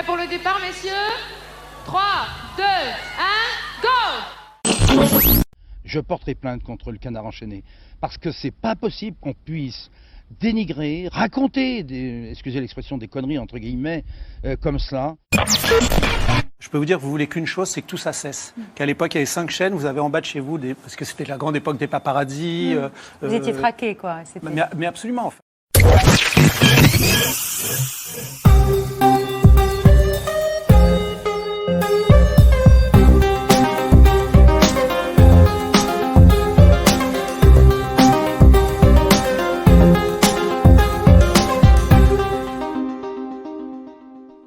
Prêt pour le départ, messieurs? 3, 2, 1, go! Je porterai plainte contre le Canard enchaîné, parce que c'est pas possible qu'on puisse dénigrer, raconter, excusez l'expression, des conneries entre guillemets, comme cela. Je peux vous dire que vous voulez qu'une chose, c'est que tout ça cesse. Qu'à l'époque, il y avait 5 chaînes, vous avez en bas de chez vous, parce que c'était la grande époque des paparazzis. Vous étiez traqués, quoi. Mais absolument, en fait.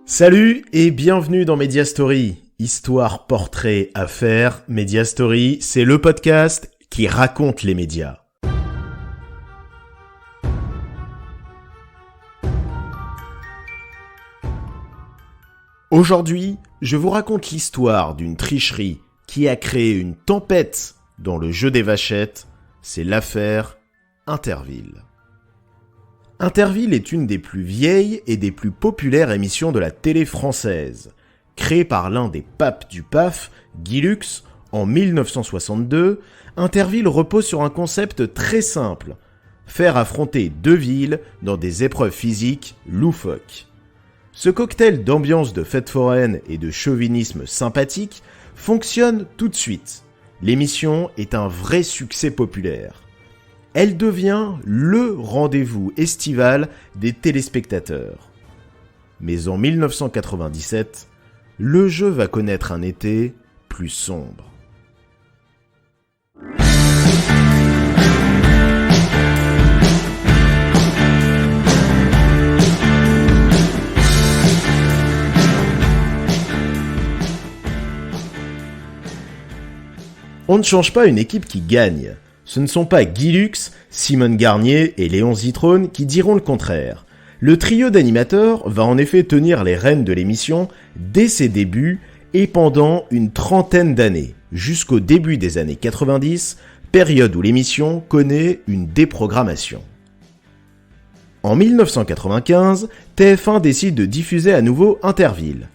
Salut et bienvenue dans Media Story. Histoire, portrait, affaires, Media Story, c'est le podcast qui raconte les médias. Aujourd'hui, je vous raconte l'histoire d'une tricherie qui a créé une tempête dans le jeu des vachettes, c'est l'affaire Interville. Interville est une des plus vieilles et des plus populaires émissions de la télé française. Créée par l'un des papes du PAF, Guy Lux, en 1962, Interville repose sur un concept très simple. Faire affronter deux villes dans des épreuves physiques loufoques. Ce cocktail d'ambiance de fête foraine et de chauvinisme sympathique fonctionne tout de suite. L'émission est un vrai succès populaire. Elle devient le rendez-vous estival des téléspectateurs. Mais en 1997, le jeu va connaître un été plus sombre. On ne change pas une équipe qui gagne. Ce ne sont pas Guy Lux, Simone Garnier et Léon Zitrone qui diront le contraire. Le trio d'animateurs va en effet tenir les rênes de l'émission dès ses débuts et pendant une trentaine d'années, jusqu'au début des années 90, période où l'émission connaît une déprogrammation. En 1995, TF1 décide de diffuser à nouveau Interville.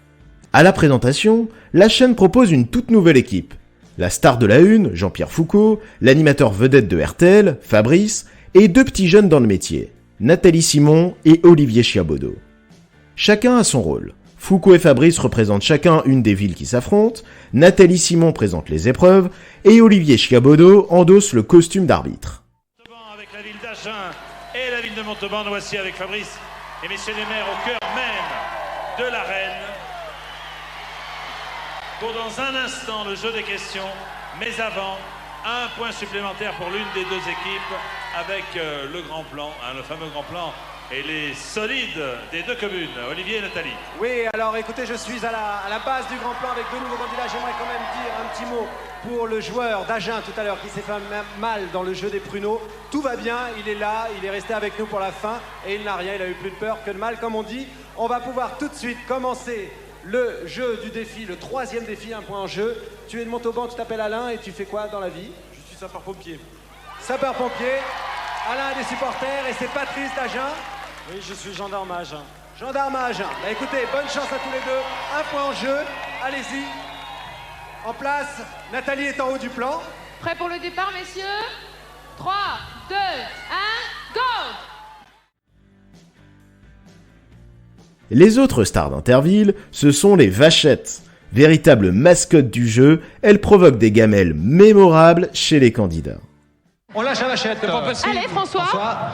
À la présentation, la chaîne propose une toute nouvelle équipe. La star de la une, Jean-Pierre Foucault, l'animateur vedette de RTL, Fabrice, et deux petits jeunes dans le métier, Nathalie Simon et Olivier Chiabodo. Chacun a son rôle. Foucault et Fabrice représentent chacun une des villes qui s'affrontent, Nathalie Simon présente les épreuves, et Olivier Chiabodo endosse le costume d'arbitre. Avec la ville d'Agen et la ville de Montauban, nous voici avec Fabrice et messieurs les maires au cœur même de l'arène. Pour dans un instant le jeu des questions, mais avant, un point supplémentaire pour l'une des deux équipes avec le grand plan, le fameux grand plan et les solides des deux communes, Olivier et Nathalie. Oui, alors écoutez, je suis à la base du grand plan avec deux nouveaux candidats. J'aimerais quand même dire un petit mot pour le joueur d'Agen tout à l'heure qui s'est fait mal dans le jeu des pruneaux. Tout va bien, il est là, il est resté avec nous pour la fin et il n'a rien, il a eu plus de peur que de mal comme on dit. On va pouvoir tout de suite commencer le jeu du défi, le troisième défi, un point en jeu. Tu es de Montauban, tu t'appelles Alain et tu fais quoi dans la vie? Je suis sapeur-pompier. Sapeur-pompier. Alain a des supporters et c'est Patrice d'Agen. Oui, je suis gendarme à Agen. Gendarme à Agen. Bah écoutez, bonne chance à tous les deux. Un point en jeu. Allez-y. En place, Nathalie est en haut du plan. Prêt pour le départ, messieurs? 3, 2, 1, go! Les autres stars d'Interville, ce sont les vachettes. Véritable mascotte du jeu, elles provoquent des gamelles mémorables chez les candidats. On lâche la vachette. C'est pas possible. Allez, François.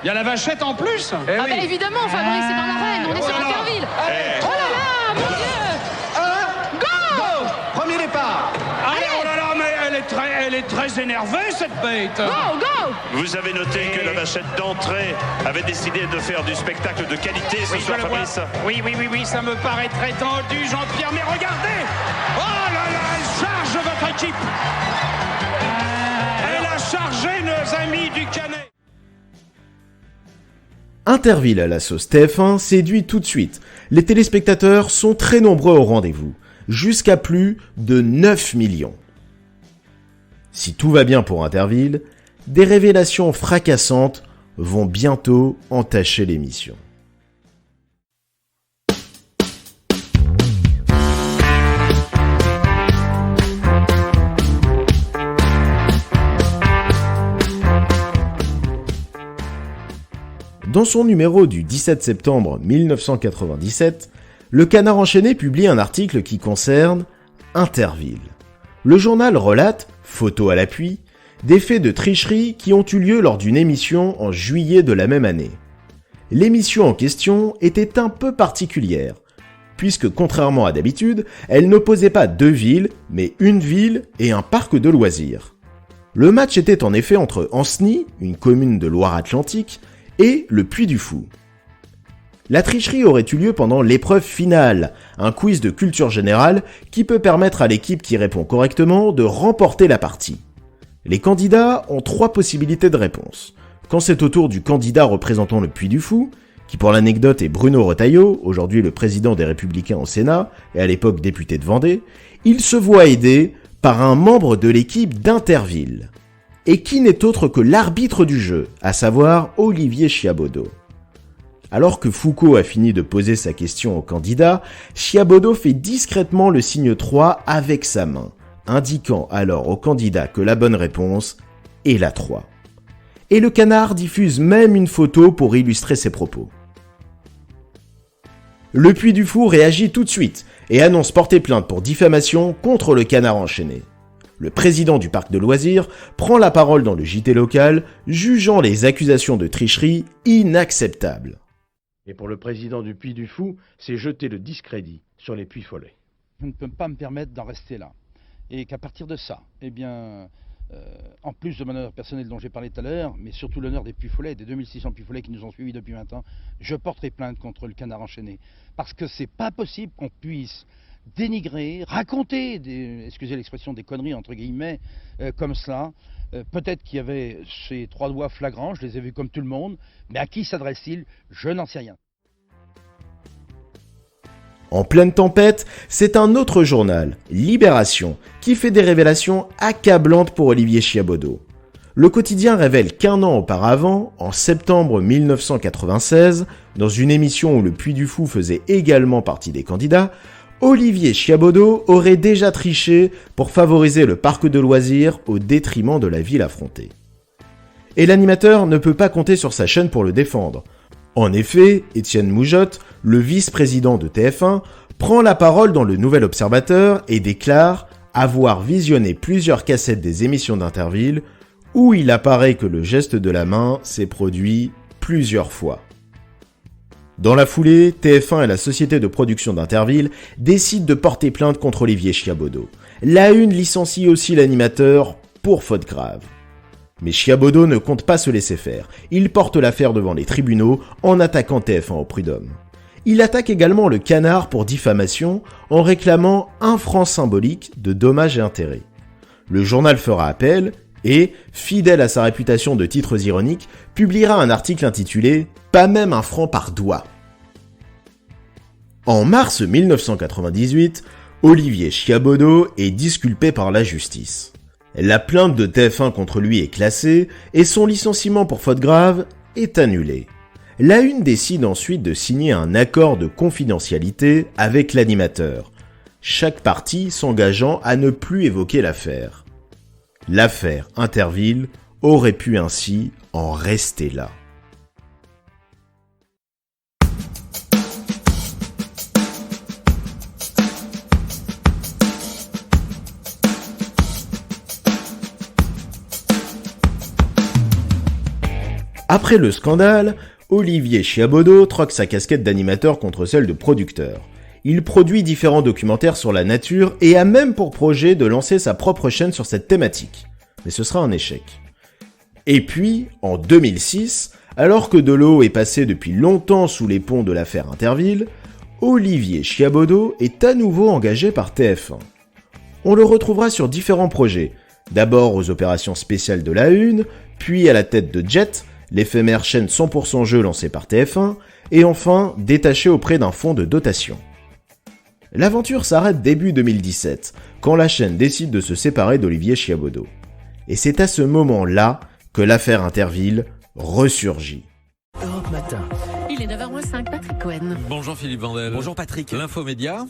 Il y a la vachette en plus. Eh Ah oui. bah évidemment, Fabrice, c'est dans l'arène, on est sur Interville. Oh là là, mon Dieu! Go! Premier départ. Allez, oh là là, mais elle est très énervée cette bête. Go, go! Vous avez noté que la vachette d'entrée avait décidé de faire du spectacle de qualité ce soir, Fabrice. Oui, ça me paraît très tendu, Jean-Pierre, mais regardez. Oh là là, elle charge votre équipe. Elle a chargé nos amis du Canet. Interville à la sauce TF1 séduit tout de suite. Les téléspectateurs sont très nombreux au rendez-vous, jusqu'à plus de 9 millions. Si tout va bien pour Interville, des révélations fracassantes vont bientôt entacher l'émission. Dans son numéro du 17 septembre 1997, le Canard enchaîné publie un article qui concerne Interville. Le journal relate, photo à l'appui, des faits de tricherie qui ont eu lieu lors d'une émission en juillet de la même année. L'émission en question était un peu particulière, puisque contrairement à d'habitude, elle n'opposait pas deux villes, mais une ville et un parc de loisirs. Le match était en effet entre Ancenis, une commune de Loire-Atlantique, et le Puy-du-Fou. La tricherie aurait eu lieu pendant l'épreuve finale, un quiz de culture générale qui peut permettre à l'équipe qui répond correctement de remporter la partie. Les candidats ont 3 possibilités de réponse. Quand c'est au tour du candidat représentant le Puy-du-Fou, qui pour l'anecdote est Bruno Retailleau, aujourd'hui le président des Républicains au Sénat et à l'époque député de Vendée, il se voit aidé par un membre de l'équipe d'Interville, et qui n'est autre que l'arbitre du jeu, à savoir Olivier Chiabodo. Alors que Foucault a fini de poser sa question au candidat, Chiabodo fait discrètement le signe 3 avec sa main, indiquant alors au candidat que la bonne réponse est la 3. Et le Canard diffuse même une photo pour illustrer ses propos. Le Puy-du-Fou réagit tout de suite et annonce porter plainte pour diffamation contre le Canard enchaîné. Le président du parc de loisirs prend la parole dans le JT local, jugeant les accusations de tricherie inacceptables. Et pour le président du Puy-du-Fou, c'est jeter le discrédit sur les Puy-Follets. Je ne peux pas me permettre d'en rester là. Et qu'à partir de ça, en plus de mon honneur personnel dont j'ai parlé tout à l'heure, mais surtout l'honneur des Puy-Follets, des 2600 Puy-Follets qui nous ont suivis depuis 20 ans, je porterai plainte contre le Canard enchaîné. Parce que c'est pas possible qu'on puisse dénigrer, raconter, excusez l'expression, des conneries entre guillemets, comme cela. Peut-être qu'il y avait ces 3 doigts flagrants, je les ai vus comme tout le monde, mais à qui s'adresse-t-il? Je n'en sais rien. En pleine tempête, c'est un autre journal, Libération, qui fait des révélations accablantes pour Olivier Chiabodo. Le quotidien révèle qu'1 an auparavant, en septembre 1996, dans une émission où le Puy-du-Fou faisait également partie des candidats, Olivier Chiabodo aurait déjà triché pour favoriser le parc de loisirs au détriment de la ville affrontée. Et l'animateur ne peut pas compter sur sa chaîne pour le défendre. En effet, Étienne Moujotte, le vice-président de TF1, prend la parole dans le Nouvel Observateur et déclare avoir visionné plusieurs cassettes des émissions d'Interville où il apparaît que le geste de la main s'est produit plusieurs fois. Dans la foulée, TF1 et la société de production d'Interville décident de porter plainte contre Olivier Chiabodo. La Une licencie aussi l'animateur pour faute grave. Mais Chiabodo ne compte pas se laisser faire. Il porte l'affaire devant les tribunaux en attaquant TF1 au prud'homme. Il attaque également le Canard pour diffamation en réclamant 1 franc symbolique de dommages et intérêts. Le journal fera appel et, fidèle à sa réputation de titres ironiques, publiera un article intitulé « Pas même 1 franc par doigt ». En mars 1998, Olivier Chiabodo est disculpé par la justice. La plainte de TF1 contre lui est classée et son licenciement pour faute grave est annulé. La Une décide ensuite de signer un accord de confidentialité avec l'animateur, chaque partie s'engageant à ne plus évoquer l'affaire. L'affaire Interville aurait pu ainsi en rester là. Après le scandale, Olivier Chiabodo troque sa casquette d'animateur contre celle de producteur. Il produit différents documentaires sur la nature et a même pour projet de lancer sa propre chaîne sur cette thématique. Mais ce sera un échec. Et puis, en 2006, alors que de l'eau est passée depuis longtemps sous les ponts de l'affaire Interville, Olivier Chiabodo est à nouveau engagé par TF1. On le retrouvera sur différents projets, d'abord aux opérations spéciales de la Une, puis à la tête de Jet, l'éphémère chaîne 100% jeux lancée par TF1, et enfin détaché auprès d'un fonds de dotation. L'aventure s'arrête début 2017, quand la chaîne décide de se séparer d'Olivier Chiabodo. Et c'est à ce moment-là que l'affaire Interville ressurgit. Europe Matin. Il est 9h05, Patrick Cohen. Bonjour Philippe Vandel. Bonjour Patrick. L'infomédia.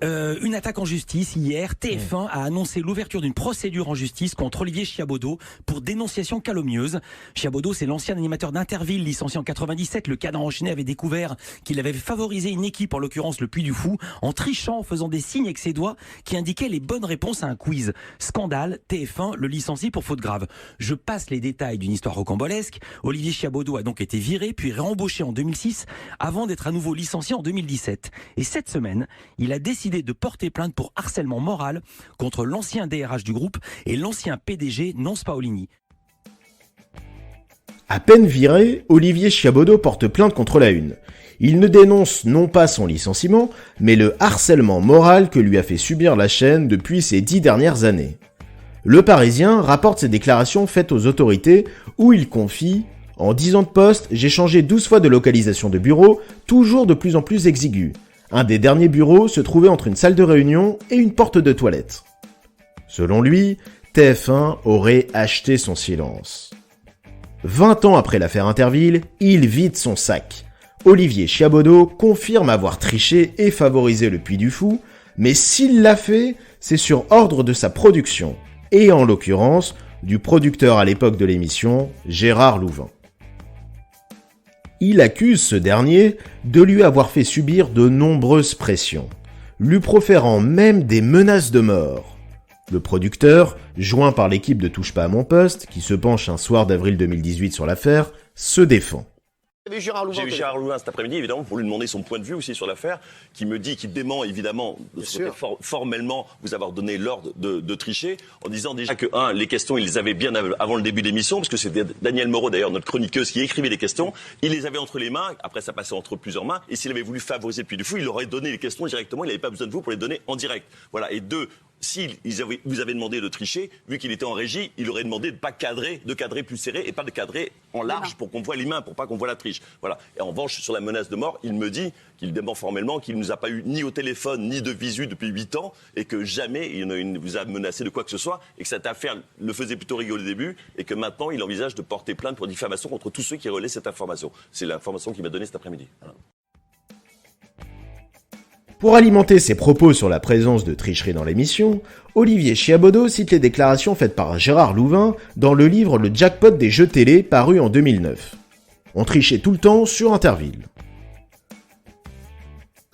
Une attaque en justice. Hier, TF1 a annoncé l'ouverture d'une procédure en justice contre Olivier Chiabodo pour dénonciation calomnieuse. Chiabodo, c'est l'ancien animateur d'Interville, licencié en 97. Le cadre enchaîné avait découvert qu'il avait favorisé une équipe, en l'occurrence le Puy du Fou, en trichant, en faisant des signes avec ses doigts qui indiquaient les bonnes réponses à un quiz. Scandale, TF1 le licencie pour faute grave. Je passe les détails d'une histoire rocambolesque. Olivier Chiabodo a donc été viré, puis réembauché en 2006, avant d'être à nouveau licencié en 2017. Et cette semaine, il a décidé de porter plainte pour harcèlement moral contre l'ancien DRH du groupe et l'ancien PDG Nonce Paolini. À peine viré, Olivier Chiabodo porte plainte contre la Une. Il ne dénonce non pas son licenciement, mais le harcèlement moral que lui a fait subir la chaîne depuis ces 10 dernières années. Le Parisien rapporte ses déclarations faites aux autorités où il confie « En 10 ans de poste, j'ai changé 12 fois de localisation de bureau, toujours de plus en plus exigu. Un des derniers bureaux se trouvait entre une salle de réunion et une porte de toilette. » Selon lui, TF1 aurait acheté son silence. 20 ans après l'affaire Interville, il vide son sac. Olivier Chiabodo confirme avoir triché et favorisé le Puy du Fou, mais s'il l'a fait, c'est sur ordre de sa production, et en l'occurrence, du producteur à l'époque de l'émission, Gérard Louvain. Il accuse ce dernier de lui avoir fait subir de nombreuses pressions, lui proférant même des menaces de mort. Le producteur, joint par l'équipe de Touche pas à mon poste, qui se penche un soir d'avril 2018 sur l'affaire, se défend. J'ai eu Gérard Louvain cet après-midi, évidemment, pour lui demander son point de vue aussi sur l'affaire, qui dément évidemment, formellement, vous avoir donné l'ordre de tricher, en disant déjà que, les questions, il les avait bien avant le début de l'émission, parce que c'était Daniel Moreau, d'ailleurs, notre chroniqueuse, qui écrivait les questions. Il les avait entre les mains, après ça passait entre plusieurs mains, et s'il avait voulu favoriser Puy du Fou, il aurait donné les questions directement, il n'avait pas besoin de vous pour les donner en direct. Voilà. Et deux, si vous avez demandé de tricher, vu qu'il était en régie, il aurait demandé de cadrer plus serré et pas de cadrer en large pour qu'on voit les mains, pour pas qu'on voit la triche. Voilà. Et en revanche, sur la menace de mort, il me dit qu'il dément formellement qu'il ne nous a pas eu ni au téléphone ni de visu depuis 8 ans et que jamais il ne vous a menacé de quoi que ce soit et que cette affaire le faisait plutôt rigoler au début et que maintenant il envisage de porter plainte pour diffamation contre tous ceux qui relaient cette information. C'est l'information qu'il m'a donnée cet après-midi. Voilà. Pour alimenter ses propos sur la présence de tricherie dans l'émission, Olivier Chiabodo cite les déclarations faites par Gérard Louvain dans le livre Le Jackpot des jeux télé paru en 2009. On trichait tout le temps sur Interville.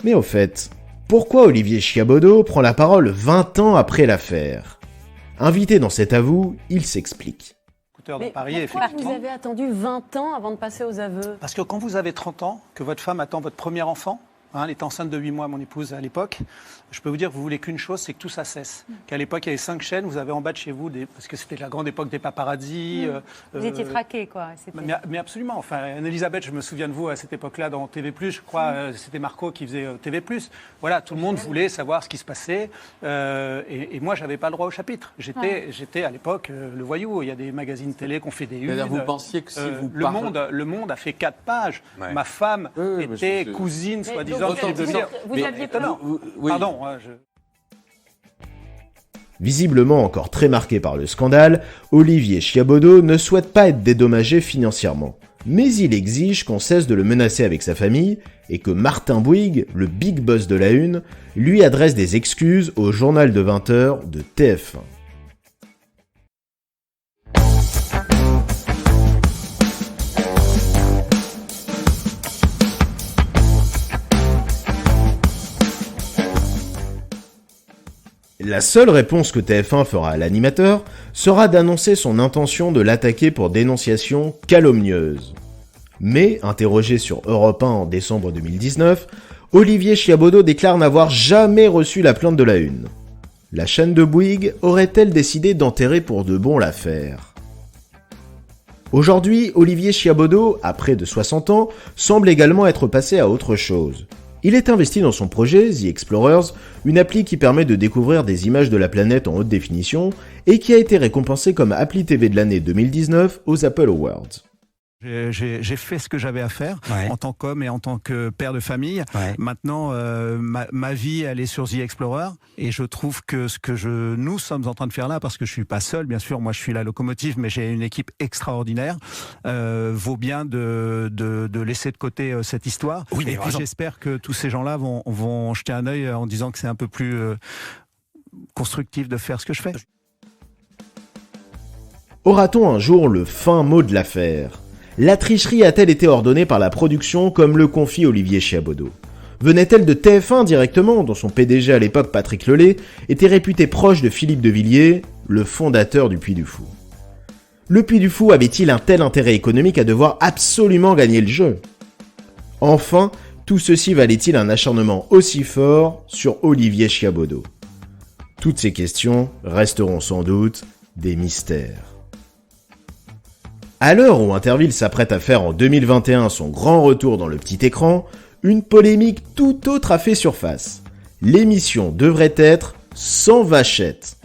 Mais au fait, pourquoi Olivier Chiabodo prend la parole 20 ans après l'affaire ? Invité dans cet avou, il s'explique. De Paris, pourquoi vous avez attendu 20 ans avant de passer aux aveux ? Parce que quand vous avez 30 ans, que votre femme attend votre premier enfant, elle était enceinte de 8 mois, mon épouse, à l'époque. Je peux vous dire que vous voulez qu'une chose, c'est que tout ça cesse. Qu'à l'époque, il y avait 5 chaînes, vous avez en bas de chez vous, parce que c'était la grande époque des paparazzis. Vous étiez traqués, quoi. Mais absolument. Enfin, Anne-Elisabeth, je me souviens de vous à cette époque-là dans TV+, je crois, c'était Marco qui faisait TV+. Voilà, tout le monde voulait savoir ce qui se passait. Et moi, je n'avais pas le droit au chapitre. J'étais à l'époque le voyou. Il y a des magazines télé qui ont fait des unes. Vous pensiez que si vous Le Monde a fait 4 pages. Ma femme était cousine, soi-disant. Vous aviez peur. Pardon. Visiblement encore très marqué par le scandale, Olivier Chiabodo ne souhaite pas être dédommagé financièrement. Mais il exige qu'on cesse de le menacer avec sa famille et que Martin Bouygues, le big boss de la Une, lui adresse des excuses au journal de 20h de TF1. La seule réponse que TF1 fera à l'animateur sera d'annoncer son intention de l'attaquer pour dénonciation calomnieuse. Mais, interrogé sur Europe 1 en décembre 2019, Olivier Chiabodo déclare n'avoir jamais reçu la plainte de la Une. La chaîne de Bouygues aurait-elle décidé d'enterrer pour de bon l'affaire ? Aujourd'hui, Olivier Chiabodo, à près de 60 ans, semble également être passé à autre chose. Il est investi dans son projet, The Explorers, une appli qui permet de découvrir des images de la planète en haute définition et qui a été récompensée comme appli TV de l'année 2019 aux Apple Awards. J'ai fait ce que j'avais à faire en tant qu'homme et en tant que père de famille. Maintenant, ma vie, elle est sur The Explorer et je trouve que ce que nous sommes en train de faire là, parce que je suis pas seul, bien sûr, moi je suis la locomotive, mais j'ai une équipe extraordinaire, vaut bien de laisser de côté cette histoire. Oui, et puis j'espère que tous ces gens-là vont jeter un œil en disant que c'est un peu plus constructif de faire ce que je fais. Aura-t-on un jour le fin mot de l'affaire ? La tricherie a-t-elle été ordonnée par la production comme le confie Olivier Chiabodo ? Venait-elle de TF1 directement, dont son PDG à l'époque, Patrick Lelay, était réputé proche de Philippe de Villiers, le fondateur du Puy du Fou ? Le Puy du Fou avait-il un tel intérêt économique à devoir absolument gagner le jeu ? Enfin, tout ceci valait-il un acharnement aussi fort sur Olivier Chiabodo ? Toutes ces questions resteront sans doute des mystères. À l'heure où Interville s'apprête à faire en 2021 son grand retour dans le petit écran, une polémique tout autre a fait surface. L'émission devrait être sans vachette.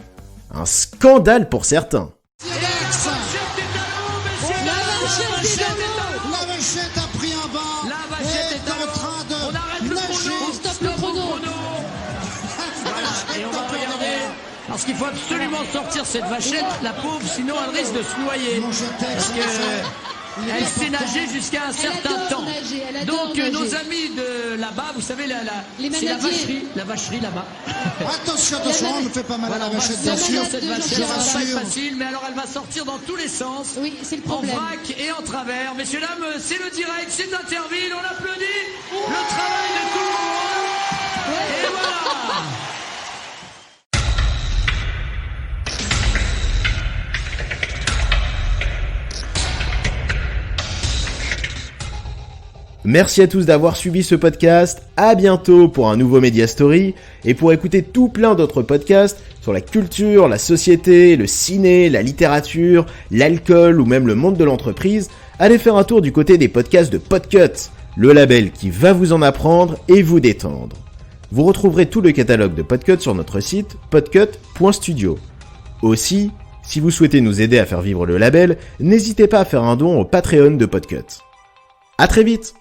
Un scandale pour certains. Parce qu'il faut absolument sortir cette vachette, la pauvre, sinon elle risque de se noyer. Parce qu'elle sait nager jusqu'à un certain temps. Donc nos amis de là-bas, vous savez, c'est la vacherie là-bas. Attention, on ne fait pas mal à la vachette, bien sûr. Cette vachette, ça va être facile, mais alors elle va sortir dans tous les sens. Oui, c'est le problème. En vrac et en travers. Messieurs, dames, c'est le direct, c'est Interville, on applaudit le travail de tout le monde. Et voilà. Merci à tous d'avoir suivi ce podcast, à bientôt pour un nouveau Media Story, et pour écouter tout plein d'autres podcasts sur la culture, la société, le ciné, la littérature, l'alcool ou même le monde de l'entreprise, allez faire un tour du côté des podcasts de Podcut, le label qui va vous en apprendre et vous détendre. Vous retrouverez tout le catalogue de Podcut sur notre site podcut.studio. Aussi, si vous souhaitez nous aider à faire vivre le label, n'hésitez pas à faire un don au Patreon de Podcut. À très vite!